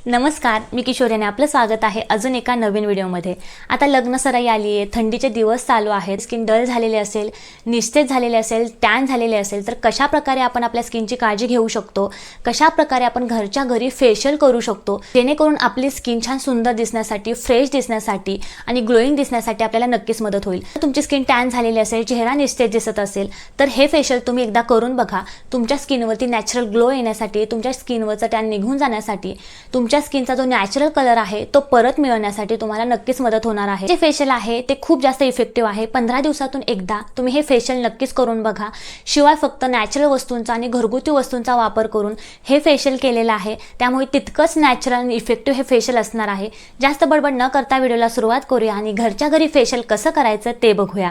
नमस्कार, मी किशोरी आणि आपलं स्वागत आहे अजून एका नवीन व्हिडिओमध्ये। आता लग्नसराई आली आहे, थंडीचे दिवस चालू आहेत, स्किन डल झालेले असेल, निस्तेज झालेले असेल, टॅन झालेले असेल तर कशा प्रकारे आपण आपल्या स्किनची काळजी घेऊ शकतो, कशा प्रकारे आपण घरच्या घरी फेशियल करू शकतो जेणेकरून आपली स्किन छान सुंदर दिसण्यासाठी, फ्रेश दिसण्यासाठी आणि ग्लोईंग दिसण्यासाठी आपल्याला नक्कीच मदत होईल। तुमची स्किन टॅन झालेली असेल, चेहरा निस्तेज दिसत असेल तर हे फेशियल तुम्ही एकदा करून बघा। तुमच्या स्किनवरती नॅचरल ग्लो येण्यासाठी, तुमच्या स्किनवरचा टॅन निघून जाण्यासाठी, तुमच्या स्किनचा जो नॅचरल कलर आहे तो परत मिळवण्यासाठी तुम्हाला नक्कीच मदत होणार आहे। जे फेशियल आहे ते खूप जास्त इफेक्टिव्ह आहे। 15 दिवसातून एकदा तुम्ही हे फेशियल नक्कीच करून बघा। शिवाय फक्त नॅचरल वस्तूंचा आणि घरगुती वस्तूंचा वापर करून हे फेशियल केलेलं आहे, त्यामुळे तितकंच नॅचरल आणि इफेक्टिव्ह हे फेशियल असणार आहे। जास्त बडबड न करता व्हिडिओला सुरुवात करूया आणि घरच्या घरी फेशियल कसं करायचं ते बघूया।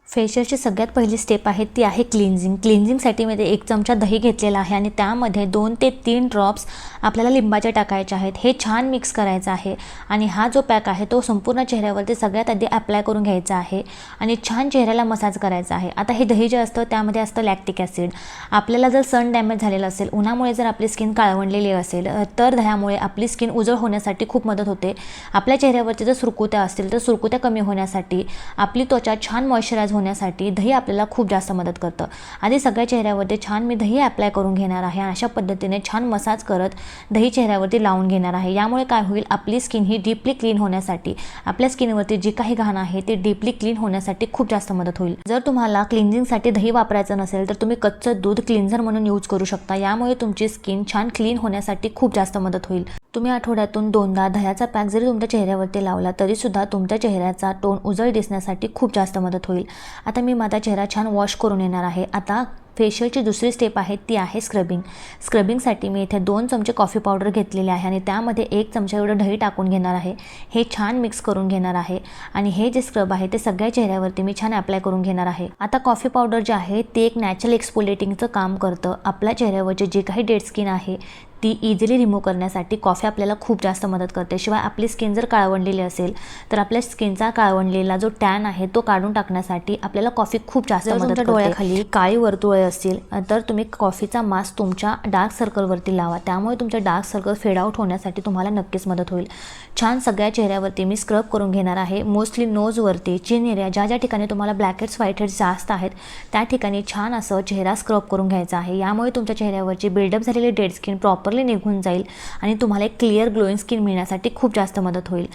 फेशियलची सगळ्यात पहिली स्टेप आहे ती आहे क्लिन्झिंग। क्लिन्झिंगसाठी मध्ये 1 चमचा दही घेतलेला आहे आणि त्यामध्ये 2 ते 3 ड्रॉप्स आपल्याला लिंबाचे टाकायचे आहेत। हे छान मिक्स करायचं आहे आणि हा जो पॅक आहे तो संपूर्ण चेहऱ्यावरती सगळ्यात आधी अप्लाय करून घ्यायचा आहे आणि छान चेहऱ्याला मसाज करायचा आहे। आता हे दही जे असतं त्यामध्ये असतं लॅक्टिक ॲसिड। आपल्याला जर सन डॅमेज झालेलं असेल, उन्हामुळे जर आपली स्किन काळवंडलेली असेल तर दह्यामुळे आपली स्किन उजळ होण्यासाठी खूप मदत होते। आपल्या चेहऱ्यावरती जर सुरकुत्या असतील तर सुरकुत्या कमी होण्यासाठी, आपली त्वचा छान मॉइश्चराइज होण्यासाठी दही आपल्याला खूप जास्त मदत करतं। आधी सगळ्या चेहऱ्यावरती छान मी दही अप्लाय करून घेणार आहे। अशा पद्धतीने छान मसाज करत दही चेहऱ्यावरती लावून घेणार आहे। यामुळे काय होईल, आपली स्किन ही डीपली क्लीन होण्यासाठी, आपल्या स्किनवरती जी काही घाण आहे ते डीपली क्लीन होण्यासाठी खूप जास्त मदत होईल। जर तुम्हाला क्लिन्झिंगसाठी दही वापरायचं नसेल तर तुम्ही कच्चं दूध क्लिन्झर म्हणून यूज करू शकता। यामुळे तुमची स्किन छान क्लीन होण्यासाठी खूप जास्त मदत होईल। तुम्ही आठवड्यातून 2दा दह्याचा पॅक जरी तुमच्या चेहऱ्यावरती लावला तरी सुद्धा तुमच्या चेहऱ्याचा टोन उजळ दिसण्यासाठी खूप जास्त मदत होईल। आता मी माझा चेहरा छान वॉश करून येणार आहे। आता फेशियलची दुसरी स्टेप आहे ती आहे स्क्रबिंग। स्क्रबिंगसाठी मी इथे 2 चमचे कॉफी पावडर घेतलेले आहे आणि त्यामध्ये 1 चमचा एवढं दही टाकून घेणार आहे। हे छान मिक्स करून घेणार आहे आणि हे जे स्क्रब आहे ते सगळ्या चेहऱ्यावरती मी छान अप्लाय करून घेणार आहे। आता कॉफी पावडर जे आहे ते एक नॅचरल एक्सफोलिएटिंगचं काम करतं। आपल्या चेहऱ्यावरची जी काही डेड स्किन आहे ती इझिली रिमूव्ह करण्यासाठी कॉफी आपल्याला खूप जास्त मदत करते। शिवाय आपली स्किन जर काळवंडलेली असेल तर आपल्या स्किनचा काळवंडलेला जो टॅन आहे तो काढून टाकण्यासाठी आपल्याला कॉफी खूप जास्त मदत करते। डोळ्याखाली काळी वर्तुळे असतील तर तुम्ही कॉफीचा मास्क तुमच्या डार्क सर्कलवरती लावा, त्यामुळे तुमचे डार्क सर्कल फेड आउट होण्यासाठी तुम्हाला नक्कीच मदत होईल। छान सगळ्या चेहऱ्यावरती मी स्क्रब करून घेणार आहे। मोस्टली नोजवरती, चिन एरिया, ज्या ठिकाणी तुम्हाला ब्लॅक हेड्स व्हाईट हेड्स जास्त आहेत त्या ठिकाणी छान असं चेहरा स्क्रब करून घ्यायचा आहे। यामुळे तुमच्या चेहऱ्यावरची बिल्डअप झालेली डेड स्किन प्रॉपरली निघून जाईल आणि तुम्हाला एक क्लिअर ग्लोईंग स्किन मिळण्यासाठी खूप जास्त मदत होईल।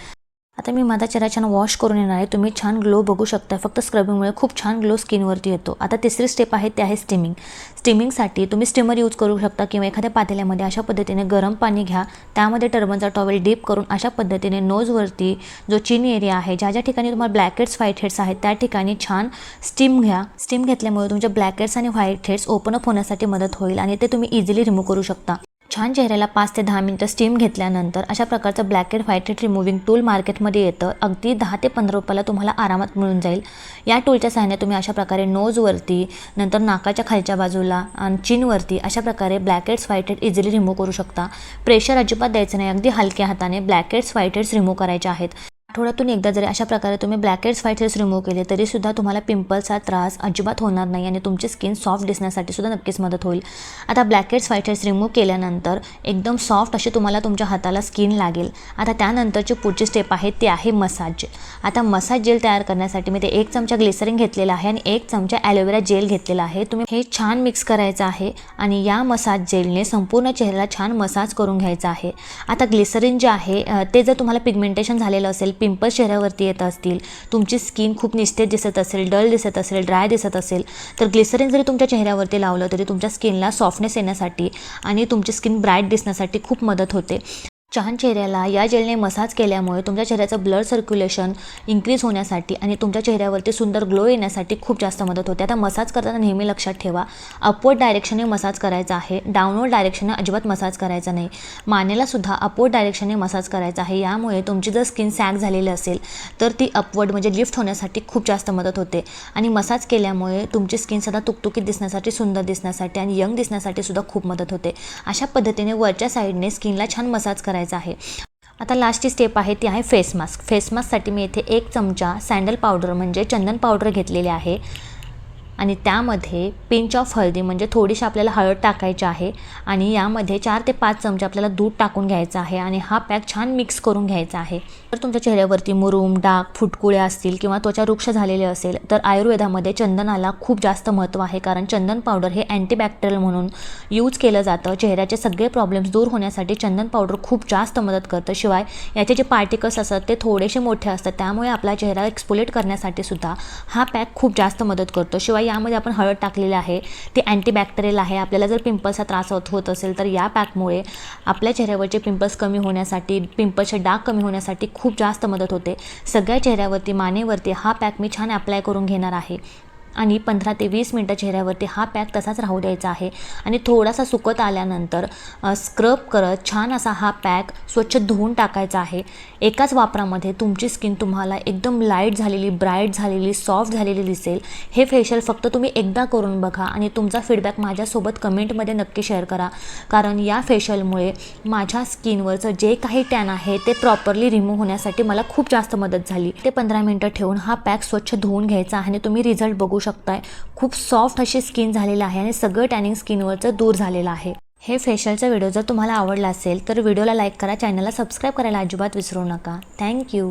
आता मी माझा चेहरा छान वॉश करून येणार आहे। तुम्ही छान ग्लो बघू शकता, फक्त स्क्रबिंगमुळे खूप छान ग्लो स्किनवरती येतो। आता तिसरी स्टेप आहे ते आहे स्टीमिंग। स्टीमिंगसाठी तुम्ही स्टीमर यूज करू शकता किंवा एखाद्या पातेल्यामध्ये अशा पद्धतीने गरम पाणी घ्या, त्यामध्ये टर्बनचा टॉवेल डीप करून अशा पद्धतीने नोजवरती जो चिन एरिया आहे, ज्या ठिकाणी तुम्हाला ब्लॅक हेड्स व्हाईट हेड्स आहेत त्या ठिकाणी छान स्टीम घ्या। स्टीम घेतल्यामुळे तुमच्या ब्लॅक हेड्स आणि व्हाईट हेड्स ओपन अप होण्यासाठी मदत होईल आणि ते तुम्ही इझिली रिमूव्ह करू शकता। छान चेहऱ्याला 5 ते 10 मिनिटं स्टीम घेतल्यानंतर अशा प्रकारचं black head white head removing tool मार्केटमध्ये येतं। अगदी 10 ते 15 रुपयाला तुम्हाला आरामात मिळून जाईल। या टूलच्या सहाय्याने तुम्ही अशा प्रकारे नोजवरती, नंतर नाकाच्या खालच्या बाजूला आणि चिनवरती अशा प्रकारे black heads white head easily remove करू शकता। प्रेशर अजिबात द्यायचं नाही, अगदी हलक्या हाताने black heads white heads remove करायचे आहेत। आठवड्यातून एकदा जरी अशा प्रकारे तुम्ही black heads white heads remove केले तरी सुद्धा तुम्हाला पिंपल्सचा त्रास अजिबात होणार नाही आणि तुमची स्किन सॉफ्ट दिसण्यासाठी सुद्धा नक्कीच मदत होईल। आता black heads white heads remove केल्यानंतर एकदम सॉफ्ट अशी तुम्हाला तुमच्या हाताला स्किन लागेल। आता त्यानंतरची पुढची स्टेप आहे ती आहे मसाज जेल। आता मसाज जेल तयार करण्यासाठी मी ते 1 चमचा ग्लिसरीन घेतलेला आहे आणि 1 चमचा ॲलोवेरा जेल घेतलेला आहे। तुम्ही हे छान मिक्स करायचं आहे आणि या मसाज जेलने संपूर्ण चेहऱ्याला छान मसाज करून घ्यायचा आहे। आता ग्लिसरीन जे आहे ते जर तुम्हाला पिगमेंटेशन झालेलं असेल, पिंपल्स चेहऱ्यावरती येत असतील, तुमची स्किन खूप निस्तेज दिसत असेल, डल दिसत असेल, ड्राय दिसत असेल तर ग्लिसरीन जरी तुमच्या चेहऱ्यावरती लावलं तरी तुमच्या स्किनला सॉफ्टनेस येण्यासाठी आणि तुमची स्किन ब्राईट दिसण्यासाठी खूप मदत होते। छान चेहऱ्याला या जेलने मसाज केल्यामुळे तुमच्या चेहऱ्याचं ब्लड सर्क्युलेशन इन्क्रीज होण्यासाठी आणि तुमच्या चेहऱ्यावरती सुंदर ग्लो येण्यासाठी खूप जास्त मदत होते। आता मसाज करताना नेहमी लक्षात ठेवा, अपवर्ड डायरेक्शनने मसाज करायचा आहे, डाऊनवर्ड डायरेक्शनने अजिबात मसाज करायचा नाही। मानेला सुद्धा अपवर्ड डायरेक्शनने मसाज करायचा आहे। यामुळे तुमची जर स्किन सॅग झालेली असेल तर ती अपवर्ड म्हणजे लिफ्ट होण्यासाठी खूप जास्त मदत होते आणि मसाज केल्यामुळे तुमची स्किन सदा तुकतुकीत दिसण्यासाठी, सुंदर दिसण्यासाठी आणि यंग दिसण्यासाठी सुद्धा खूप मदत होते। अशा पद्धतीने वरच्या साईडने स्किनला छान मसाज करायचा आहे। आता लास्टची स्टेप आहे ती आहे फेस मास्क। फेस मास्कसाठी मी इथे 1 चमचा सॅन्डल पावडर म्हणजे चंदन पावडर घेतलेली आहे आणि त्यामध्ये पिंच ऑफ हळदी म्हणजे थोडीशी आपल्याला हळद टाकायची आहे आणि यामध्ये 4 ते 5 चमचे आपल्याला दूध टाकून घ्यायचं आहे आणि हा पॅक छान मिक्स करून घ्यायचा आहे। जर तुमच्या चेहऱ्यावरती मुरूम, डाग, फुटकुळे असतील किंवा त्वचा रुक्ष झालेले असेल तर आयुर्वेदामध्ये चंदनाला खूप जास्त महत्त्व आहे, कारण चंदन पावडर हे अँटीबॅक्टेरियल म्हणून यूज केलं जातं। चेहऱ्याचे सगळे प्रॉब्लेम्स दूर होण्यासाठी चंदन पावडर खूप जास्त मदत करतं। शिवाय याचे जे पार्टिकल्स असतात ते थोडेसे मोठे असतात, त्यामुळे आपला चेहरा एक्सफोलिएट करण्यासाठी सुद्धा हा पॅक खूप जास्त मदत करतो। शिवाय यामध्ये आपण हळद टाकलेली आहे, ते अँटीबॅक्टेरियल आहे। आपल्याला जर पिंपल्सचा त्रास होत असेल तर या पॅकमुळे आपल्या चेहऱ्यावरचे पिंपल्स कमी होण्यासाठी, पिंपल्सचे डाग कमी होण्यासाठी खूप जास्त मदत होते। सगळ्या चेहऱ्यावरती, मानेवरती हा पॅक मी छान अप्लाय करून घेणार आहे आणि 15 ते 20 मिनिटं चेहऱ्यावरती हा पॅक तसाच राहू द्यायचा आहे आणि थोडासा सुकत आल्यानंतर स्क्रब करत छान असा हा पॅक स्वच्छ धुवून टाकायचा आहे। एकाच वापरामध्ये तुमची स्किन तुम्हाला एकदम लाईट झालेली, ब्राईट झालेली, सॉफ्ट झालेली दिसेल। हे फेशियल फक्त तुम्ही एकदा करून बघा आणि तुमचा फीडबॅक माझ्यासोबत कमेंटमध्ये नक्की शेअर करा, कारण या फेशियलमुळे माझ्या स्किनवरचं जे काही टॅन आहे ते प्रॉपरली रिमूव्ह होण्यासाठी मला खूप जास्त मदत झाली। ते 15 मिनिटं ठेवून हा पॅक स्वच्छ धुवून घ्यायचा आणि तुम्ही रिझल्ट बघू शकताय। खूप सॉफ्ट अशी स्किन झालेली आहे आणि सगळं टॅनिंग स्किनवरचं दूर झालेलं आहे। हे फेशियलचा व्हिडिओ जर तुम्हाला आवडला असेल तर व्हिडिओला लाईक करा, चॅनलला सबस्क्राईब करायला अजिबात विसरू नका। थँक्यू।